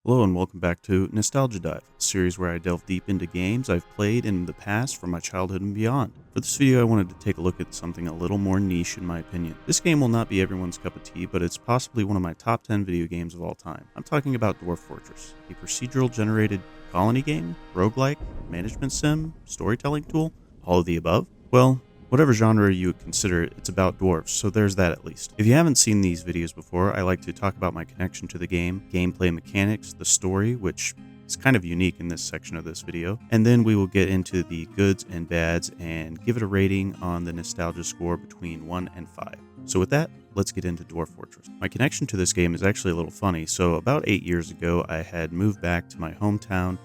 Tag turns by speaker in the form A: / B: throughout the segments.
A: Hello and welcome back to Nostalgia Dive, a series where I delve deep into games I've played in the past from my childhood and beyond. For this video, I wanted to take a look at something a little more niche in my opinion. This game will not be everyone's cup of tea, but it's possibly one of my top 10 video games of all time. I'm talking about Dwarf Fortress, a procedural generated colony game, roguelike, management sim, storytelling tool, all of the above. Well, whatever genre you would consider it, it's about dwarves, so there's that at least. If you haven't seen these videos before, I like to talk about my connection to the game, gameplay mechanics, the story, which is kind of unique in this section of this video, and then we will get into the goods and bads and give it a rating on the nostalgia score between 1 and 5. So with that, let's get into Dwarf Fortress. My connection to this game is actually a little funny. So about 8 years ago, I had moved back to my hometown,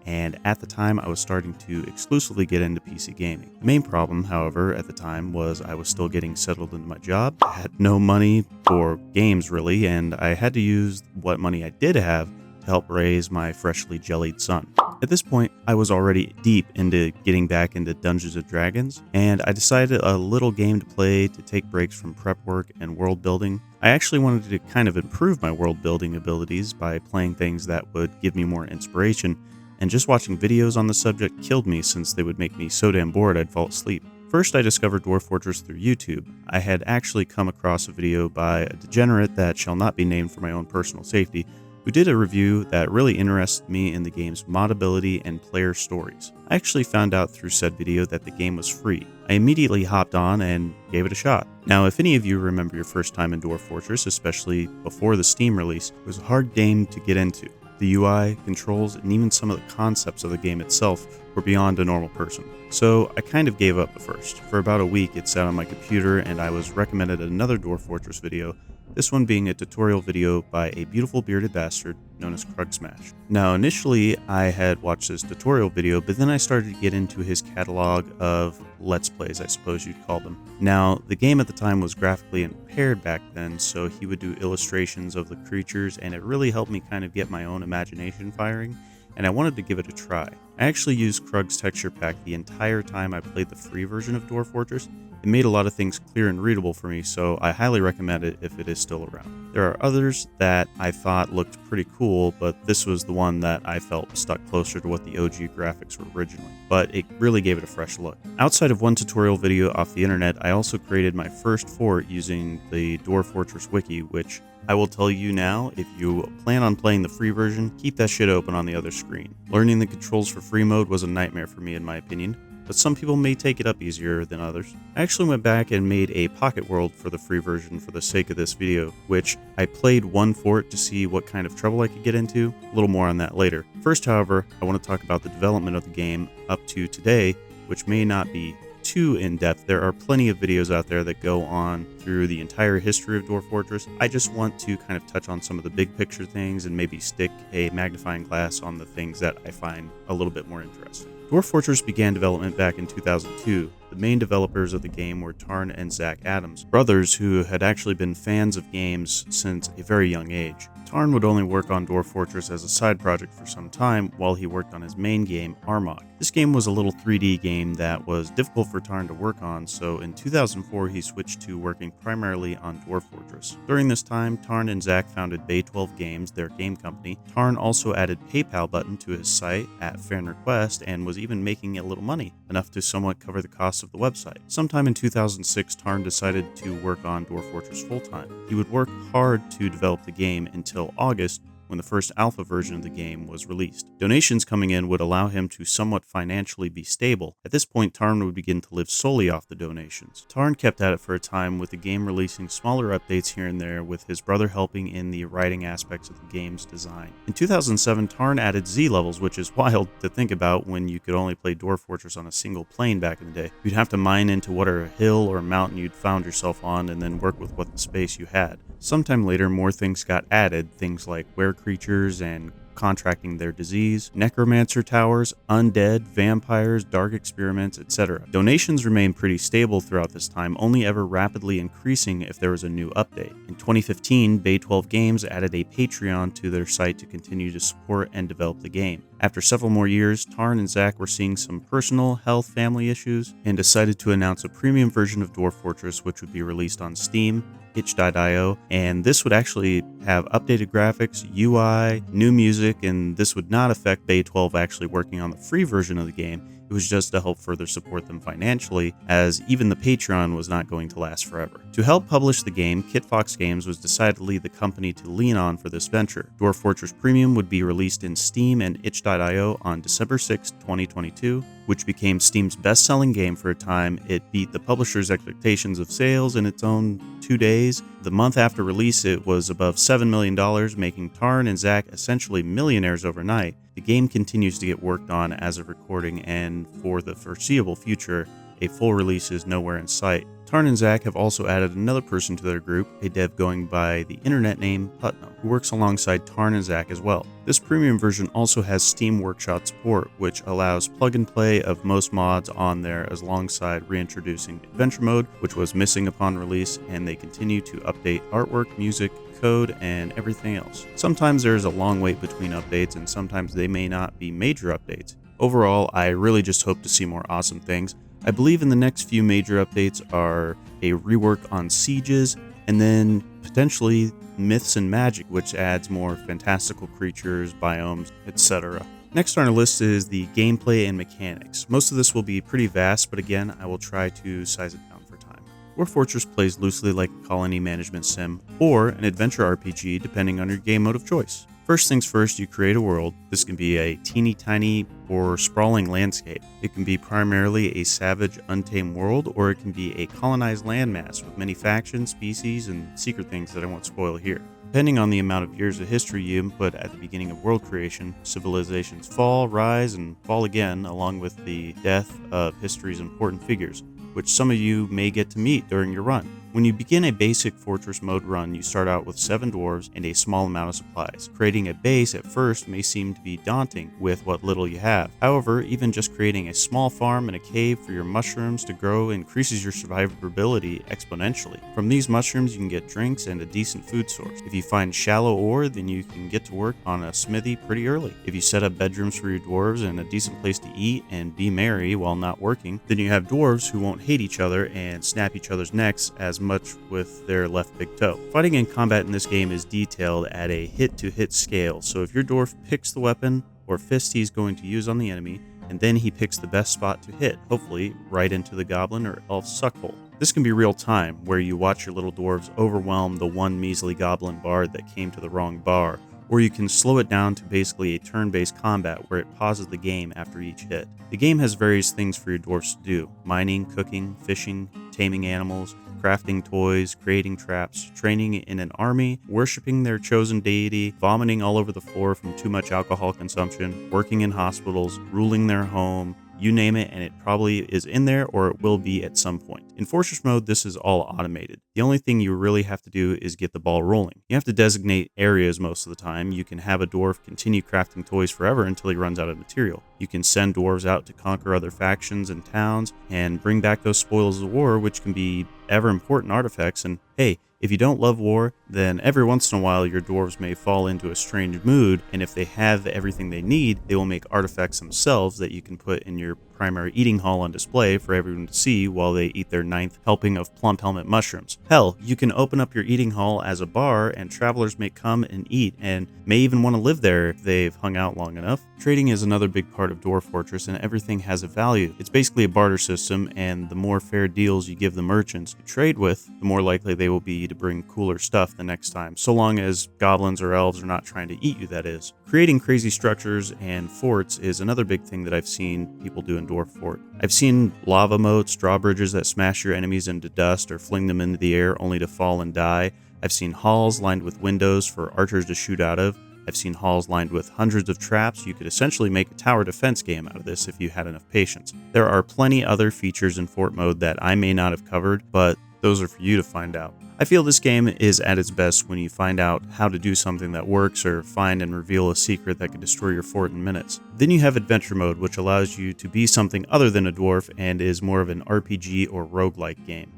A: and at the time I was starting to exclusively get into PC gaming. The main problem, however, at the time was I was still getting settled into my job. I had no money for games really, and I had to use what money I did have to help raise my freshly jellied son. At this point, I was already deep into getting back into Dungeons & Dragons, and I decided a little game to play to take breaks from prep work and world building. I actually wanted to kind of improve my world building abilities by playing things that would give me more inspiration, and just watching videos on the subject killed me since they would make me so damn bored I'd fall asleep. First, I discovered Dwarf Fortress through YouTube. I had actually come across a video by a degenerate that shall not be named for my own personal safety, who did a review that really interested me in the game's modability and player stories. I actually found out through said video that the game was free. I immediately hopped on and gave it a shot. Now, if any of you remember your first time in Dwarf Fortress, especially before the Steam release, it was a hard game to get into. The UI, controls, and even some of the concepts of the game itself were beyond a normal person. So I kind of gave up at first. For about a week it sat on my computer and I was recommended another Dwarf Fortress video, this one being a tutorial video by a beautiful bearded bastard known as Kruggsmash. Now initially I had watched this tutorial video, but then I started to get into his catalog of Let's Plays, I suppose you'd call them. Now the game at the time was graphically impaired back then, so he would do illustrations of the creatures and it really helped me kind of get my own imagination firing, and I wanted to give it a try. I actually used Krug's texture pack the entire time I played the free version of Dwarf Fortress. It made a lot of things clear and readable for me, so I highly recommend it if it is still around. There are others that I thought looked pretty cool, but this was the one that I felt stuck closer to what the OG graphics were originally, but it really gave it a fresh look. Outside of one tutorial video off the internet, I also created my first fort using the Dwarf Fortress wiki, which I will tell you now, if you plan on playing the free version, keep that shit open on the other screen. Learning the controls for free mode was a nightmare for me in my opinion, but some people may take it up easier than others. I actually went back and made a pocket world for the free version for the sake of this video, which I played one fort to see what kind of trouble I could get into. A little more on that later. First, however, I want to talk about the development of the game up to today, which may not be too in-depth. There are plenty of videos out there that go on through the entire history of Dwarf Fortress. I just want to kind of touch on some of the big picture things and maybe stick a magnifying glass on the things that I find a little bit more interesting. Dwarf Fortress began development back in 2002. The main developers of the game were Tarn and Zach Adams, brothers who had actually been fans of games since a very young age. Tarn would only work on Dwarf Fortress as a side project for some time while he worked on his main game, Armagh. This game was a little 3D game that was difficult for Tarn to work on, so in 2004 he switched to working primarily on Dwarf Fortress. During this time, Tarn and Zach founded Bay 12 Games, their game company. Tarn also added PayPal button to his site at Fan Request and was even making a little money, enough to somewhat cover the cost of the website. Sometime in 2006, Tarn decided to work on Dwarf Fortress full-time. He would work hard to develop the game until August, when the first alpha version of the game was released. Donations coming in would allow him to somewhat financially be stable. At this point, Tarn would begin to live solely off the donations. Tarn kept at it for a time, with the game releasing smaller updates here and there, with his brother helping in the writing aspects of the game's design. In 2007, Tarn added Z levels, which is wild to think about when you could only play Dwarf Fortress on a single plane back in the day. You'd have to mine into whatever hill or mountain you'd found yourself on and then work with what space you had. Sometime later, more things got added, things like were creatures and contracting their disease, necromancer towers, undead, vampires, dark experiments, etc. Donations remained pretty stable throughout this time, only ever rapidly increasing if there was a new update. In 2015, Bay 12 Games added a Patreon to their site to continue to support and develop the game. After several more years, Tarn and Zach were seeing some personal health family issues and decided to announce a premium version of Dwarf Fortress, which would be released on Steam itch.io, and this would actually have updated graphics, UI, new music, and this would not affect Bay 12 actually working on the free version of the game. It was just to help further support them financially, as even the Patreon was not going to last forever. To help publish the game, Kitfox Games was decidedly the company to lean on for this venture. Dwarf Fortress Premium would be released in Steam and itch.io on December 6, 2022, which became Steam's best-selling game for a time. It beat the publisher's expectations of sales in its own 2 days. The month after release, it was above $7 million, making Tarn and Zach essentially millionaires overnight. The game continues to get worked on as of recording, and for the foreseeable future, a full release is nowhere in sight. Tarn and Zach have also added another person to their group, a dev going by the internet name Putnam, who works alongside Tarn and Zach as well. This premium version also has Steam Workshop support, which allows plug and play of most mods on there, alongside reintroducing Adventure Mode, which was missing upon release, and they continue to update artwork, music, code, and everything else. Sometimes there's a long wait between updates, and sometimes they may not be major updates. Overall, I really just hope to see more awesome things. I believe in the next few major updates are a rework on sieges, and then potentially myths and magic, which adds more fantastical creatures, biomes, etc. Next on our list is the gameplay and mechanics. Most of this will be pretty vast, but again, I will try to size it down for time. Dwarf Fortress plays loosely like a colony management sim or an adventure RPG, depending on your game mode of choice. First things first, you create a world. This can be a teeny tiny or sprawling landscape. It can be primarily a savage, untamed world, or it can be a colonized landmass with many factions, species, and secret things that I won't spoil here. Depending on the amount of years of history you input at the beginning of world creation, civilizations fall, rise, and fall again, along with the death of history's important figures, which some of you may get to meet during your run. When you begin a basic fortress mode run, you start out with 7 dwarves and a small amount of supplies. Creating a base at first may seem to be daunting with what little you have. However, even just creating a small farm and a cave for your mushrooms to grow increases your survivability exponentially. From these mushrooms, you can get drinks and a decent food source. If you find shallow ore, then you can get to work on a smithy pretty early. If you set up bedrooms for your dwarves and a decent place to eat and be merry while not working, then you have dwarves who won't hate each other and snap each other's necks as much with their left big toe. Fighting and combat in this game is detailed at a hit-to-hit scale, so if your dwarf picks the weapon or fist he's going to use on the enemy, and then he picks the best spot to hit, hopefully right into the goblin or elf suckhole. This can be real time, where you watch your little dwarves overwhelm the one measly goblin bard that came to the wrong bar, or you can slow it down to basically a turn-based combat where it pauses the game after each hit. The game has various things for your dwarves to do: mining, cooking, fishing, taming animals, crafting toys, creating traps, training in an army, worshipping their chosen deity, vomiting all over the floor from too much alcohol consumption, working in hospitals, ruling their home. You name it, and it probably is in there, or it will be at some point. In Fortress mode, this is all automated. The only thing you really have to do is get the ball rolling. You have to designate areas most of the time. You can have a dwarf continue crafting toys forever until he runs out of material. You can send dwarves out to conquer other factions and towns and bring back those spoils of war, which can be ever important artifacts. And hey, if you don't love war, then every once in a while your dwarves may fall into a strange mood, and if they have everything they need, they will make artifacts themselves that you can put in your primary eating hall on display for everyone to see while they eat their 9th helping of plump helmet mushrooms. Hell, you can open up your eating hall as a bar, and travelers may come and eat, and may even want to live there if they've hung out long enough. Trading is another big part of Dwarf Fortress, and everything has a value. It's basically a barter system, and the more fair deals you give the merchants you trade with, the more likely they will be to bring cooler stuff the next time, so long as goblins or elves are not trying to eat you, that is. Creating crazy structures and forts is another big thing that I've seen people do in Dwarf Fort. I've seen lava moats, drawbridges that smash your enemies into dust or fling them into the air only to fall and die. I've seen halls lined with windows for archers to shoot out of. I've seen halls lined with hundreds of traps. You could essentially make a tower defense game out of this if you had enough patience. There are plenty other features in Fort mode that I may not have covered, but those are for you to find out. I feel this game is at its best when you find out how to do something that works or find and reveal a secret that could destroy your fort in minutes. Then you have Adventure Mode, which allows you to be something other than a dwarf and is more of an RPG or roguelike game.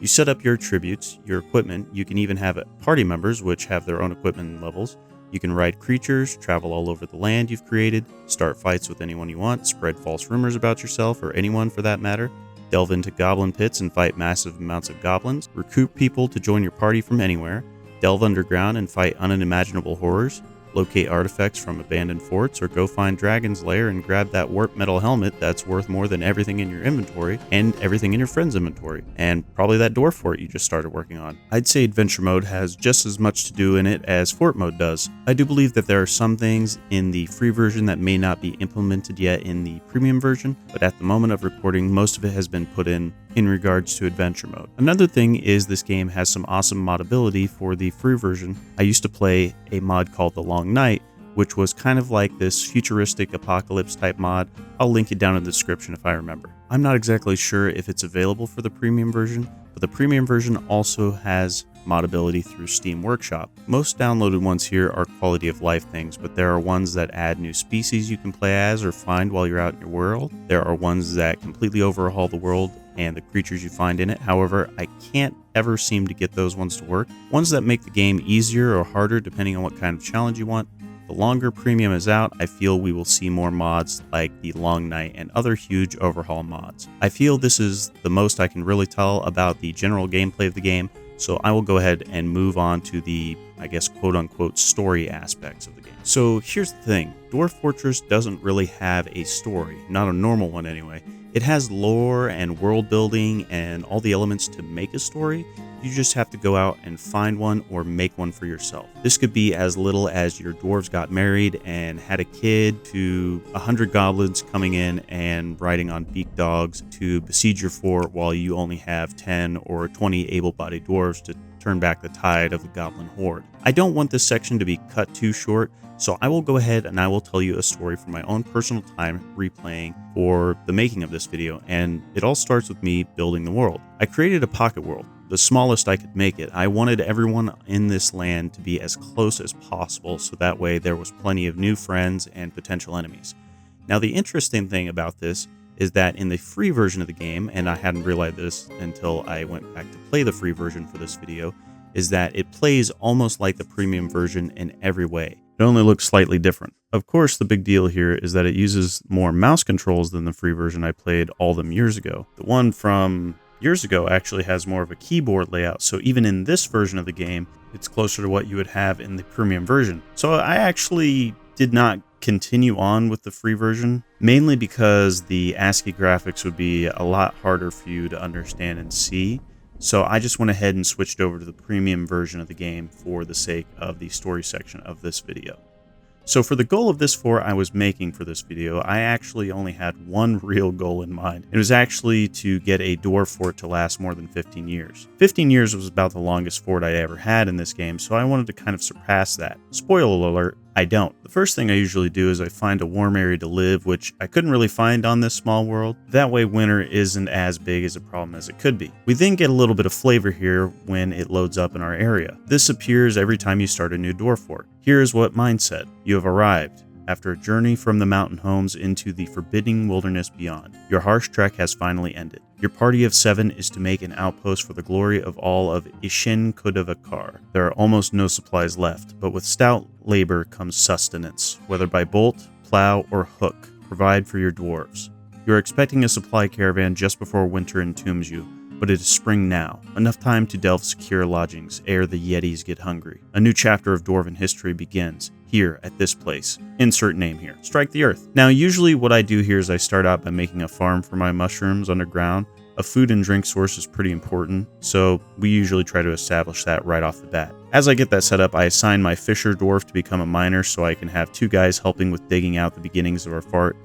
A: You set up your attributes, your equipment. You can even have party members, which have their own equipment and levels. You can ride creatures, travel all over the land you've created, start fights with anyone you want, spread false rumors about yourself or anyone for that matter. delve into goblin pits and fight massive amounts of goblins, recruit people to join your party from anywhere, delve underground and fight unimaginable horrors, locate artifacts from abandoned forts, or go find Dragon's Lair and grab that warped metal helmet that's worth more than everything in your inventory and everything in your friend's inventory, and probably that Dwarf Fort you just started working on. I'd say Adventure Mode has just as much to do in it as Fort Mode does. I do believe that there are some things in the free version that may not be implemented yet in the premium version, but at the moment of recording, most of it has been put in regards to Adventure Mode. Another thing is this game has some awesome modability for the free version. I used to play a mod called The Long Night, which was kind of like this futuristic apocalypse type mod. I'll link it down in the description if I remember. I'm not exactly sure if it's available for the premium version, but the premium version also has modability through Steam Workshop. Most downloaded ones here are quality of life things, but there are ones that add new species you can play as or find while you're out in your world. There are ones that completely overhaul the world and the creatures you find in it. However, I can't ever seem to get those ones to work. Ones that make the game easier or harder depending on what kind of challenge you want. The longer premium is out, I feel we will see more mods like the Long Night and other huge overhaul mods. I feel this is the most I can really tell about the general gameplay of the game, so I will go ahead and move on to the, I guess, quote-unquote story aspects of the game. So here's the thing, Dwarf Fortress doesn't really have a story, not a normal one anyway. It has lore and world building and all the elements to make a story. You just have to go out and find one or make one for yourself. This could be as little as your dwarves got married and had a kid, to 100 goblins coming in and riding on beaked dogs to besiege your fort while you only have 10 or 20 able-bodied dwarves to turn back the tide of the goblin horde. I don't want this section to be cut too short, so I will go ahead and I will tell you a story from my own personal time replaying for the making of this video, and it all starts with me building the world. I created a pocket world, the smallest I could make it. I wanted everyone in this land to be as close as possible, so that way there was plenty of new friends and potential enemies. Now the interesting thing about this is that in the free version of the game, and I hadn't realized this until I went back to play the free version for this video, is that it plays almost like the premium version in every way. It only looks slightly different. Of course, the big deal here is that it uses more mouse controls than the free version I played all them years ago. The one from years ago actually has more of a keyboard layout, so even in this version of the game, it's closer to what you would have in the premium version. So I actually did not continue on with the free version, mainly because the ASCII graphics would be a lot harder for you to understand and see. So I just went ahead and switched over to the premium version of the game for the sake of the story section of this video. So for the goal of this fort I was making for this video, I actually only had one real goal in mind. It was actually to get a dwarf fort to last more than 15 years. 15 years was about the longest fort I ever had in this game, so I wanted to kind of surpass that. Spoiler alert, I don't. The first thing I usually do is I find a warm area to live, which I couldn't really find on this small world. That way winter isn't as big as a problem as it could be. We then get a little bit of flavor here when it loads up in our area. This appears every time you start a new dwarf fort. Here is what mine said. You have arrived. After a journey from the mountain homes into the forbidding wilderness beyond, your harsh trek has finally ended. Your party of 7 is to make an outpost for the glory of all of Ishin Kodavakar. There are almost no supplies left, but with stout labor comes sustenance, whether by bolt, plow, or hook. Provide for your dwarves. You are expecting a supply caravan just before winter entombs you, but it is spring now. Enough time to delve secure lodgings ere the Yetis get hungry. A new chapter of Dwarven history begins. Here, at this place. Insert name here. Strike the earth. Now, usually what I do here is I start out by making a farm for my mushrooms underground. A food and drink source is pretty important, so we usually try to establish that right off the bat. As I get that set up, I assign my fisher dwarf to become a miner so I can have 2 guys helping with digging out the beginnings of our fart?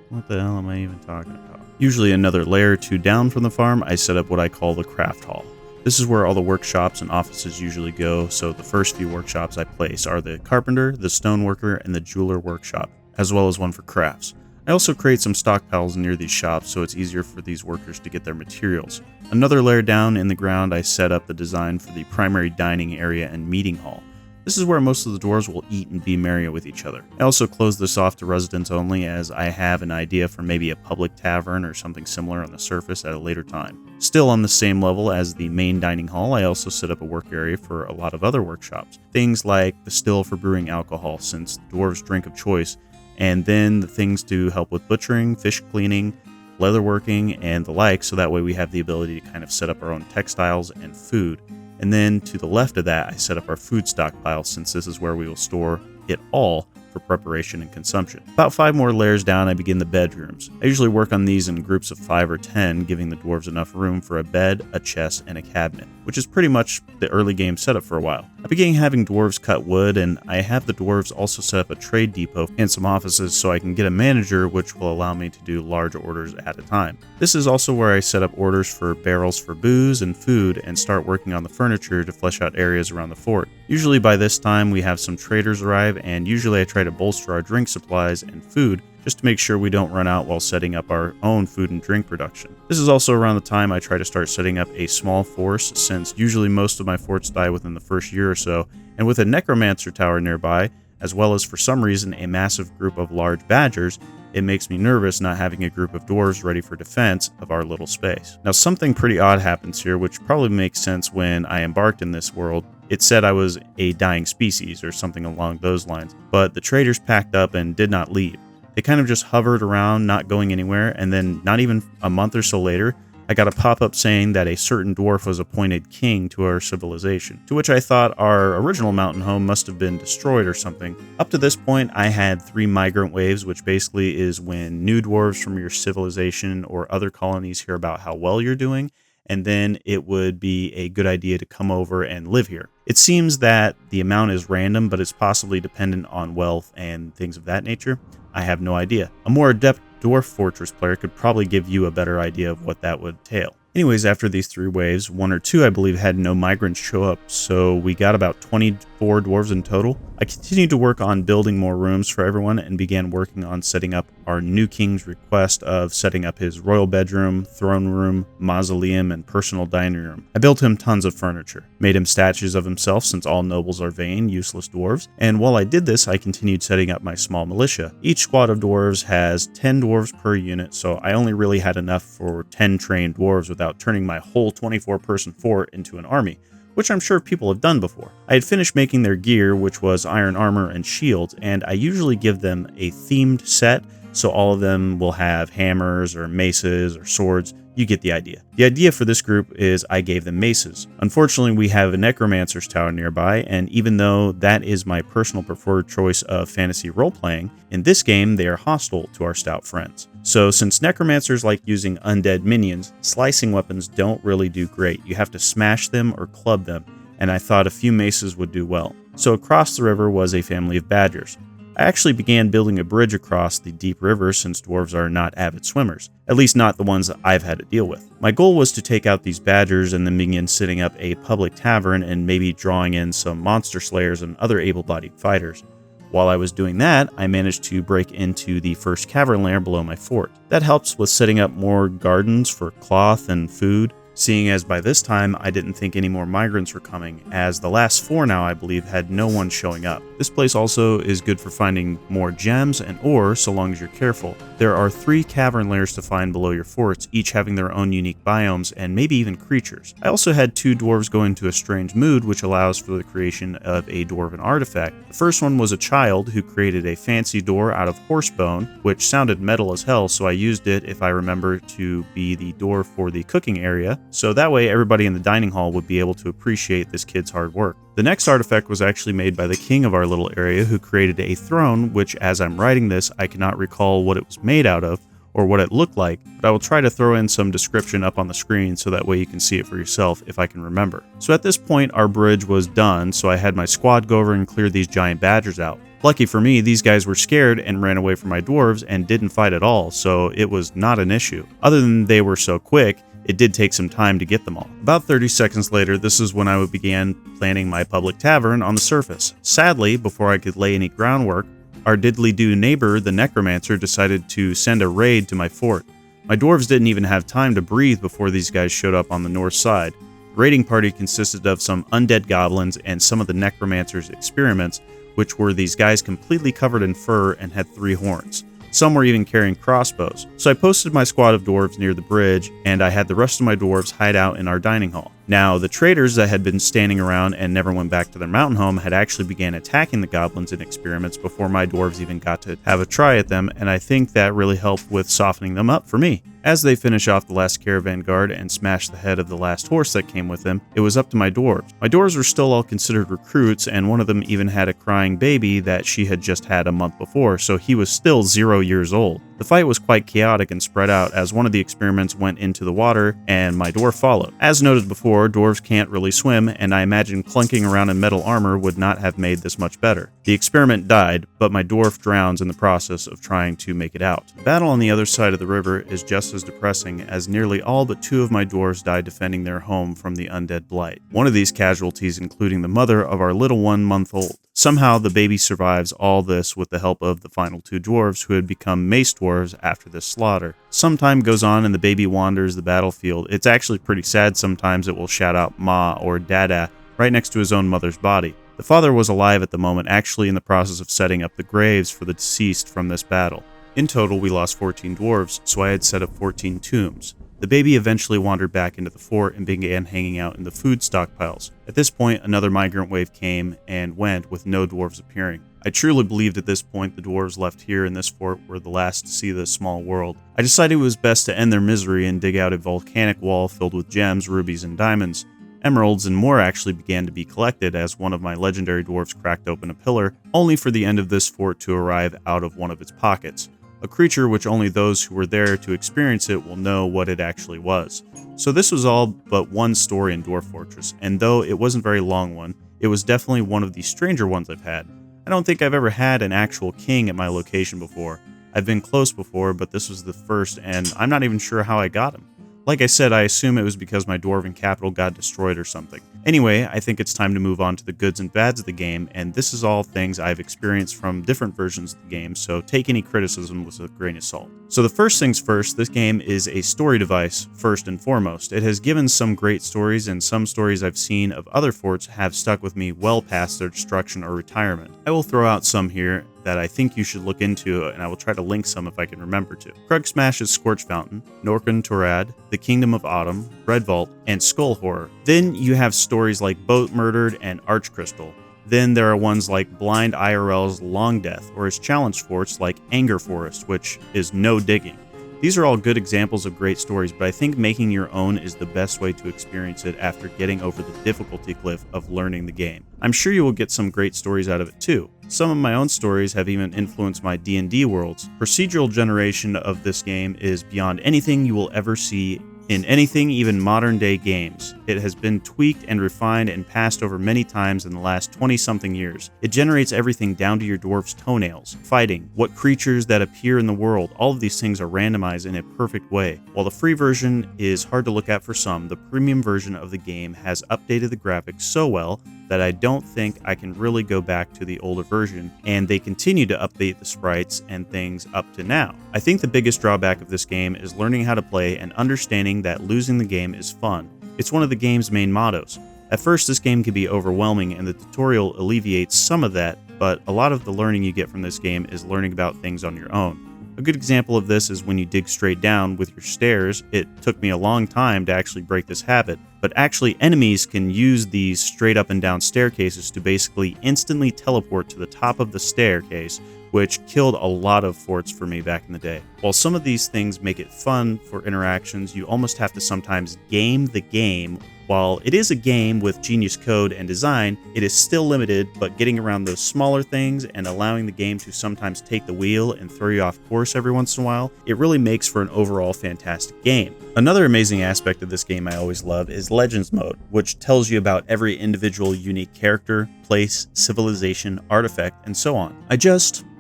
A: What the hell am I even talking about? Usually another layer or 2 down from the farm, I set up what I call the craft hall. This is where all the workshops and offices usually go, so the first few workshops I place are the carpenter, the stoneworker, and the jeweler workshop, as well as one for crafts. I also create some stockpiles near these shops so it's easier for these workers to get their materials. Another layer down in the ground, I set up the design for the primary dining area and meeting hall. This is where most of the dwarves will eat and be merry with each other. I also close this off to residents only, as I have an idea for maybe a public tavern or something similar on the surface at a later time. Still on the same level as the main dining hall, I also set up a work area for a lot of other workshops. Things like the still for brewing alcohol, since dwarves' drink of choice, and then the things to help with butchering, fish cleaning, leatherworking, and the like, so that way we have the ability to kind of set up our own textiles and food. And then to the left of that, I set up our food stockpile, since this is where we will store it all for preparation and consumption. About 5 more layers down, I begin the bedrooms. I usually work on these in groups of 5 or 10, giving the dwarves enough room for a bed, a chest, and a cabinet, which is pretty much the early game setup for a while. I began having dwarves cut wood, and I have the dwarves also set up a trade depot and some offices so I can get a manager, which will allow me to do large orders at a time. This is also where I set up orders for barrels for booze and food and start working on the furniture to flesh out areas around the fort. Usually by this time we have some traders arrive, and usually I try to bolster our drink supplies and food just to make sure we don't run out while setting up our own food and drink production. This is also around the time I try to start setting up a small force, since usually most of my forts die within the first year or so, and with a necromancer tower nearby, as well as for some reason a massive group of large badgers, it makes me nervous not having a group of dwarves ready for defense of our little space. Now, something pretty odd happens here, which probably makes sense when I embarked in this world. It said I was a dying species or something along those lines, but the traders packed up and did not leave. They kind of just hovered around, not going anywhere, and then not even a month or so later, I got a pop-up saying that a certain dwarf was appointed king to our civilization, to which I thought our original mountain home must have been destroyed or something. Up to this point, I had 3 migrant waves, which basically is when new dwarves from your civilization or other colonies hear about how well you're doing, and then it would be a good idea to come over and live here. It seems that the amount is random, but it's possibly dependent on wealth and things of that nature. I have no idea. A more adept Dwarf Fortress player could probably give you a better idea of what that would entail. Anyways, after these 3 waves, 1 or 2 I believe had no migrants show up, so we got about 24 dwarves in total. I continued to work on building more rooms for everyone and began working on setting up our new king's request of setting up his royal bedroom, throne room, mausoleum, and personal dining room. I built him tons of furniture, made him statues of himself since all nobles are vain, useless dwarves, and while I did this, I continued setting up my small militia. Each squad of dwarves has 10 dwarves per unit, so I only really had enough for 10 trained dwarves without turning my whole 24-person fort into an army, which I'm sure people have done before. I had finished making their gear, which was iron armor and shields, and I usually give them a themed set, so all of them will have hammers or maces or swords. You get the idea. The idea for this group is I gave them maces. Unfortunately, we have a necromancer's tower nearby, and even though that is my personal preferred choice of fantasy role-playing, in this game they are hostile to our stout friends. So since necromancers like using undead minions, slicing weapons don't really do great. You have to smash them or club them, and I thought a few maces would do well. So across the river was a family of badgers. I actually began building a bridge across the deep river since dwarves are not avid swimmers, at least not the ones that I've had to deal with. My goal was to take out these badgers and then begin setting up a public tavern and maybe drawing in some monster slayers and other able-bodied fighters. While I was doing that, I managed to break into the first cavern lair below my fort. That helps with setting up more gardens for cloth and food, seeing as by this time I didn't think any more migrants were coming, as the last 4 now I believe had no one showing up. This place also is good for finding more gems and ore so long as you're careful. There are 3 cavern lairs to find below your forts, each having their own unique biomes and maybe even creatures. I also had 2 dwarves go into a strange mood, which allows for the creation of a dwarven artifact. The first one was a child who created a fancy door out of horse bone, which sounded metal as hell, so I used it, if I remember, to be the door for the cooking area, so that way everybody in the dining hall would be able to appreciate this kid's hard work. The next artifact was actually made by the king of our little area, who created a throne, which as I'm writing this, I cannot recall what it was made out of or what it looked like, but I will try to throw in some description up on the screen so that way you can see it for yourself if I can remember. So at this point, our bridge was done, so I had my squad go over and clear these giant badgers out. Lucky for me, these guys were scared and ran away from my dwarves and didn't fight at all, so it was not an issue. Other than they were so quick, it did take some time to get them all. About 30 seconds later, this is when I began planning my public tavern on the surface. Sadly, before I could lay any groundwork, our diddly-do neighbor, the necromancer, decided to send a raid to my fort. My dwarves didn't even have time to breathe before these guys showed up on the north side. The raiding party consisted of some undead goblins and some of the necromancer's experiments, which were these guys completely covered in fur and had 3 horns. Some were even carrying crossbows. So I posted my squad of dwarves near the bridge, and I had the rest of my dwarves hide out in our dining hall. Now, the traders that had been standing around and never went back to their mountain home had actually began attacking the goblins and experiments before my dwarves even got to have a try at them, and I think that really helped with softening them up for me. As they finish off the last caravan guard and smash the head of the last horse that came with them, it was up to my dwarves. My dwarves were still all considered recruits, and one of them even had a crying baby that she had just had a month before, so he was still 0 years old. The fight was quite chaotic and spread out as one of the experiments went into the water and my dwarf followed. As noted before, dwarves can't really swim, and I imagine clunking around in metal armor would not have made this much better. The experiment died, but my dwarf drowns in the process of trying to make it out. The battle on the other side of the river is just as depressing, as nearly all but 2 of my dwarves died defending their home from the undead blight. One of these casualties including the mother of our little 1-month-old. Somehow the baby survives all this with the help of the final 2 dwarves who had become mace dwarves after this slaughter. Some time goes on and the baby wanders the battlefield. It's actually pretty sad. Sometimes it will shout out Ma or Dada right next to his own mother's body. The father was alive at the moment, actually in the process of setting up the graves for the deceased from this battle. In total, we lost 14 dwarves, so I had set up 14 tombs. The baby eventually wandered back into the fort and began hanging out in the food stockpiles. At this point, another migrant wave came and went with no dwarves appearing. I truly believed at this point the dwarves left here in this fort were the last to see this small world. I decided it was best to end their misery and dig out a volcanic wall filled with gems, rubies, and diamonds. Emeralds and more actually began to be collected as one of my legendary dwarves cracked open a pillar, only for the end of this fort to arrive out of one of its pockets. A creature which only those who were there to experience it will know what it actually was. So this was all but one story in Dwarf Fortress, and though it wasn't a very long one, it was definitely one of the stranger ones I've had. I don't think I've ever had an actual king at my location before. I've been close before, but this was the first, and I'm not even sure how I got him. Like I said, I assume it was because my dwarven capital got destroyed or something. Anyway, I think it's time to move on to the goods and bads of the game, and this is all things I've experienced from different versions of the game, so take any criticism with a grain of salt. So the first things first, this game is a story device first and foremost. It has given some great stories, and some stories I've seen of other forts have stuck with me well past their destruction or retirement. I will throw out some here that I think you should look into, and I will try to link some if I can remember to. Kruggsmash's Scorch Fountain, Norken Torad, The Kingdom of Autumn, Red Vault, and Skull Horror. Then you have stories like Boat Murdered and Arch Crystal. Then there are ones like BlindIRL's Long Death, or his challenge forts like Anger Forest, which is no digging. These are all good examples of great stories, but I think making your own is the best way to experience it after getting over the difficulty cliff of learning the game. I'm sure you will get some great stories out of it too. Some of my own stories have even influenced my D&D worlds. Procedural generation of this game is beyond anything you will ever see in anything, even modern day games. It has been tweaked and refined and passed over many times in the last 20-something years. It generates everything down to your dwarf's toenails, fighting, what creatures that appear in the world. All of these things are randomized in a perfect way. While the free version is hard to look at for some, the premium version of the game has updated the graphics so well that I don't think I can really go back to the older version, and they continue to update the sprites and things up to now. I think the biggest drawback of this game is learning how to play and understanding that losing the game is fun. It's one of the game's main mottos. At first, this game can be overwhelming, and the tutorial alleviates some of that, but a lot of the learning you get from this game is learning about things on your own. A good example of this is when you dig straight down with your stairs. It took me a long time to actually break this habit, but actually enemies can use these straight up and down staircases to basically instantly teleport to the top of the staircase, which killed a lot of forts for me back in the day. While some of these things make it fun for interactions, you almost have to sometimes game the game. While it is a game with genius code and design, it is still limited, but getting around those smaller things and allowing the game to sometimes take the wheel and throw you off course every once in a while, it really makes for an overall fantastic game. Another amazing aspect of this game I always love is Legends Mode, which tells you about every individual unique character, place, civilization, artifact, and so on. I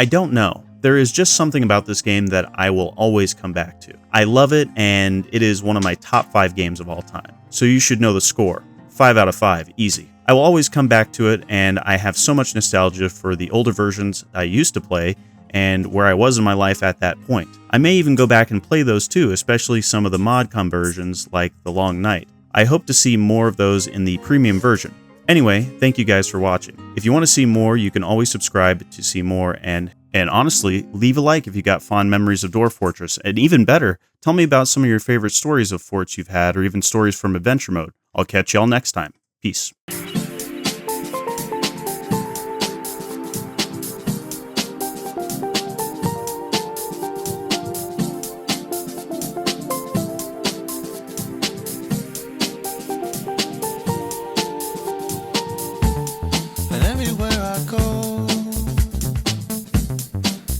A: don't know. There is just something about this game that I will always come back to. I love it, and it is one of my top 5 games of all time. So you should know the score. 5 out of 5, easy. I will always come back to it, and I have so much nostalgia for the older versions I used to play and where I was in my life at that point. I may even go back and play those too, especially some of the mod conversions like The Long Night. I hope to see more of those in the premium version. Anyway, thank you guys for watching. If you want to see more, you can always subscribe to see more, and honestly, leave a like if you got fond memories of Dwarf Fortress. And even better, tell me about some of your favorite stories of forts you've had, or even stories from Adventure Mode. I'll catch y'all next time. Peace.